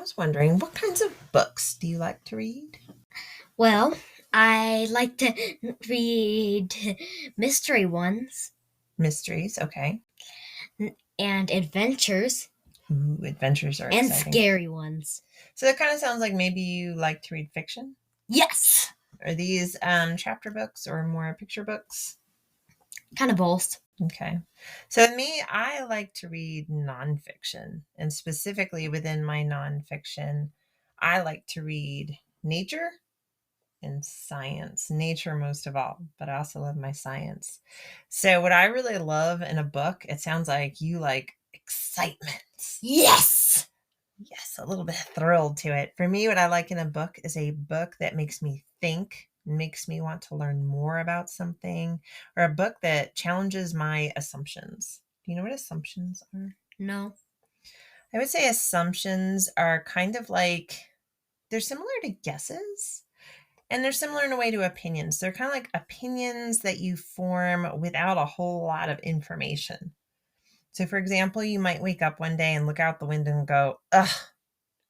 was wondering, what kinds of books do you like to read? Well, I like to read mystery ones Mysteries, okay. and adventures Ooh, adventures are and exciting. scary ones. So that kind of sounds like maybe you like to read fiction. Yes, Are these chapter books or more picture books? kind of both. Okay. So me, I like to read nonfiction, and specifically within my nonfiction, I like to read nature and science. Nature most of all, but I also love my science. So what I really love in a book, it sounds like you like excitement. Yes! Yes, a little bit of thrill to it. For me, what I like in a book is a book that makes me think, makes me want to learn more about something, or a book that challenges my assumptions. Do you know what assumptions are? No. I would say assumptions are kind of like they're similar to guesses, and they're similar in a way to opinions. They're kind of like opinions that you form without a whole lot of information. So, for example, you might wake up one day and look out the window and go, ugh,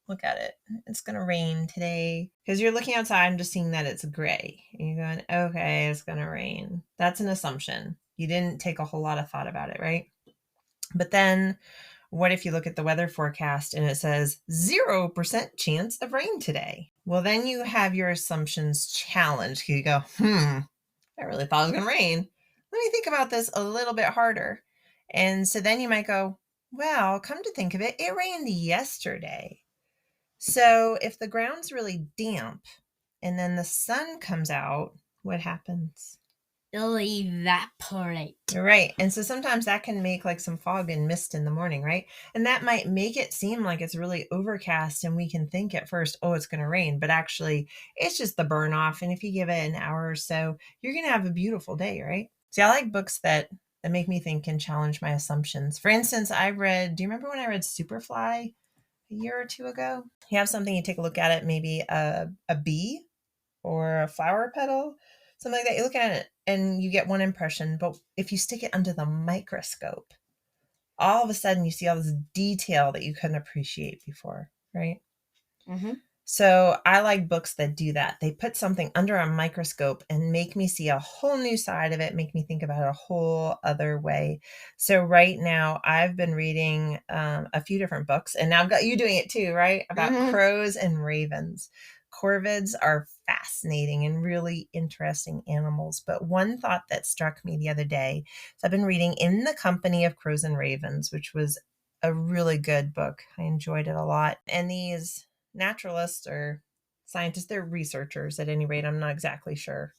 look at it. It's going to rain today. Because you're looking outside and just seeing that it's gray. And you're going, okay, it's going to rain. That's an assumption. You didn't take a whole lot of thought about it, right? But then what if you look at the weather forecast and it says 0% chance of rain today? Well, then you have your assumptions challenged. You go, I really thought it was going to rain. Let me think about this a little bit harder. And so then you might go, well, come to think of it, it rained yesterday. So if the ground's really damp and then the sun comes out, what happens? It'll evaporate. Right. And so sometimes that can make like some fog and mist in the morning, right? And that might make it seem like it's really overcast and we can think at first, oh, it's going to rain, but actually it's just the burn off. And if you give it an hour or so, you're going to have a beautiful day, right? See, I like books that make me think and challenge my assumptions. For instance, do you remember when I read Superfly a year or two ago? You have something, you take a look at it, maybe a bee or a flower petal, something like that. You look at it and you get one impression, but if you stick it under the microscope, all of a sudden you see all this detail that you couldn't appreciate before, right? Mm-hmm. So I like books that do that. They put something under a microscope and make me see a whole new side of it, make me think about it a whole other way. So right now I've been reading a few different books, and now I've got you doing it too, right? About crows and ravens. Corvids are fascinating and really interesting animals. But one thought that struck me the other day, so I've been reading In the Company of Crows and Ravens, which was a really good book. I enjoyed it a lot. And these naturalists or scientists, they're researchers at any rate. I'm not exactly sure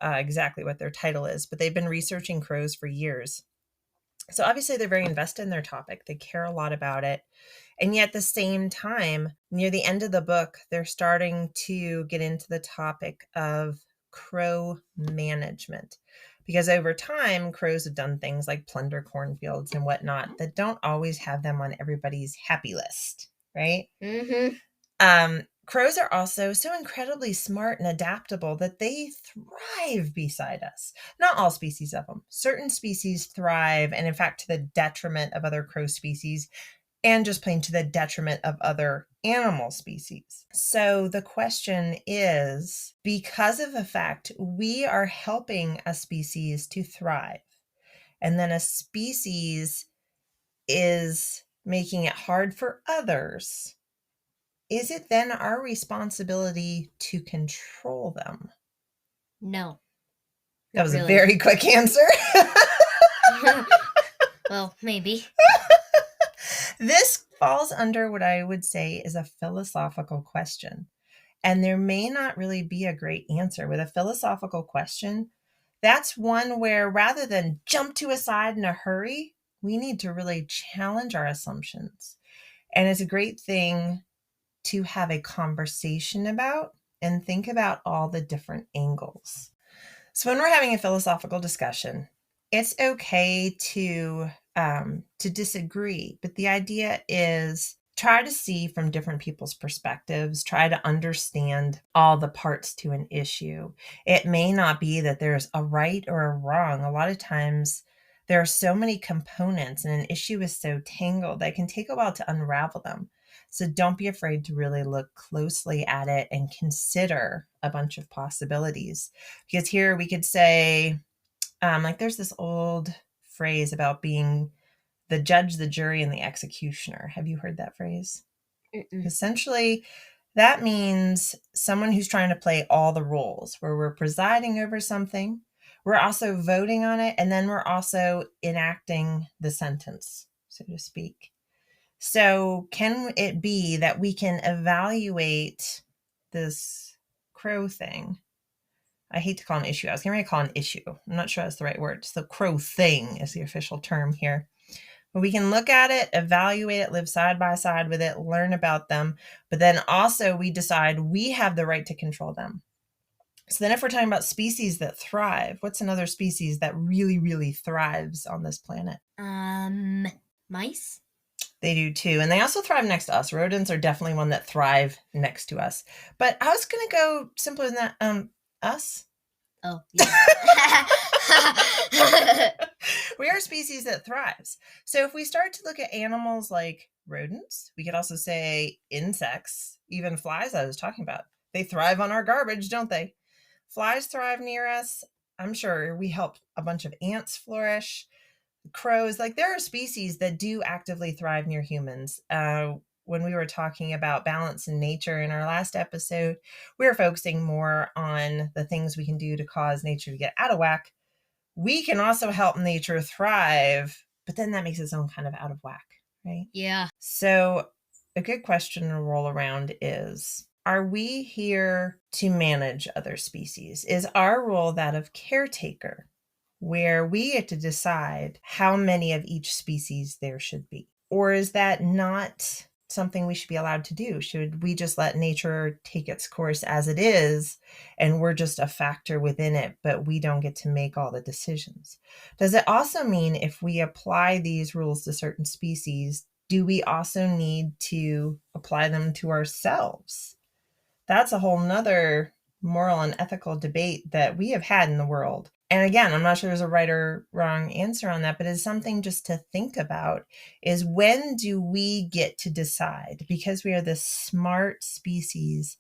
exactly what their title is, but they've been researching crows for years. So obviously they're very invested in their topic. They care a lot about it. And yet at the same time, near the end of the book, they're starting to get into the topic of crow management. Because over time, crows have done things like plunder cornfields and whatnot that don't always have them on everybody's happy list, right? Mm-hmm. Crows are also so incredibly smart and adaptable that they thrive beside us. Not all species of them. Certain species thrive, and in fact, to the detriment of other crow species, and just plain to the detriment of other animal species. So the question is, because of the fact we are helping a species to thrive, and then a species is making it hard for others, is it then our responsibility to control them? No. That was really. a very quick answer. Well, maybe. This falls under what I would say is a philosophical question. And there may not really be a great answer. With a philosophical question, that's one where rather than jump to a side in a hurry, we need to really challenge our assumptions. And it's a great thing to have a conversation about and think about all the different angles. So when we're having a philosophical discussion, it's okay to disagree, but the idea is try to see from different people's perspectives, try to understand all the parts to an issue. It may not be that there's a right or a wrong. A lot of times there are so many components and an issue is so tangled that it can take a while to unravel them. So don't be afraid to really look closely at it and consider a bunch of possibilities. Because here we could say, like there's this old phrase about being the judge, the jury, and the executioner. Have you heard that phrase? Mm-mm. Essentially, that means someone who's trying to play all the roles, where we're presiding over something, we're also voting on it, and then we're also enacting the sentence, so to speak. So, can it be that we can evaluate this crow thing? I hate to call it an issue. I was going to call it an issue. I'm not sure that's the right word. So, crow thing is the official term here. But we can look at it, evaluate it, live side by side with it, learn about them. But then also we decide we have the right to control them. So then if we're talking about species that thrive, what's another species that really, really thrives on this planet? Mice? They do too. And they also thrive next to us. Rodents are definitely one that thrive next to us. But I was going to go simpler than that. Us? Oh, yeah. We are a species that thrives. So if we start to look at animals like rodents, we could also say insects, even flies I was talking about. They thrive on our garbage, don't they? Flies thrive near us. I'm sure we help a bunch of ants flourish. Crows, like there are species that do actively thrive near humans. When we were talking about balance in nature in our last episode, we were focusing more on the things we can do to cause nature to get out of whack. We can also help nature thrive, but then that makes its own kind of out of whack, right? Yeah. So a good question to roll around is, are we here to manage other species? Is our role that of caretaker, where we get to decide how many of each species there should be? Or is that not something we should be allowed to do? Should we just let nature take its course as it is, and we're just a factor within it, but we don't get to make all the decisions? Does it also mean if we apply these rules to certain species, do we also need to apply them to ourselves? That's a whole nother moral and ethical debate that we have had in the world. And again, I'm not sure there's a right or wrong answer on that, but it's something just to think about, is when do we get to decide? Because we are this smart species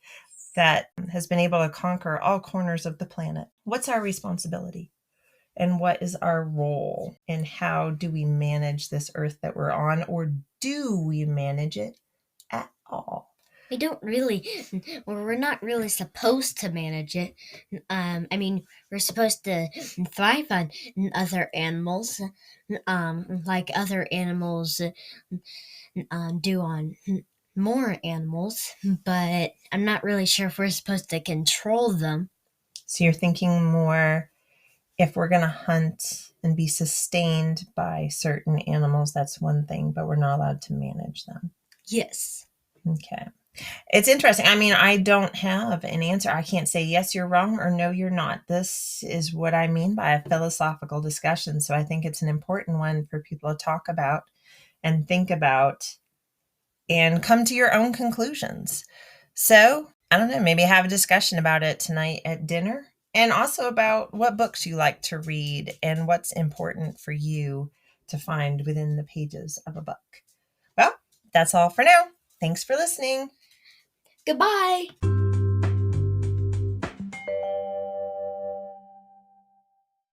that has been able to conquer all corners of the planet. What's our responsibility? And what is our role? And how do we manage this earth that we're on? Or do we manage it at all? We don't really, we're not really supposed to manage it. I mean, we're supposed to thrive on other animals, like other animals do on more animals, but I'm not really sure if we're supposed to control them. So you're thinking more, if we're going to hunt and be sustained by certain animals, that's one thing, but we're not allowed to manage them. Yes. Okay. It's interesting. I mean, I don't have an answer. I can't say yes, you're wrong, or no, you're not. This is what I mean by a philosophical discussion. So I think it's an important one for people to talk about and think about and come to your own conclusions. So I don't know, maybe have a discussion about it tonight at dinner, and also about what books you like to read and what's important for you to find within the pages of a book. Well, that's all for now. Thanks for listening. Goodbye.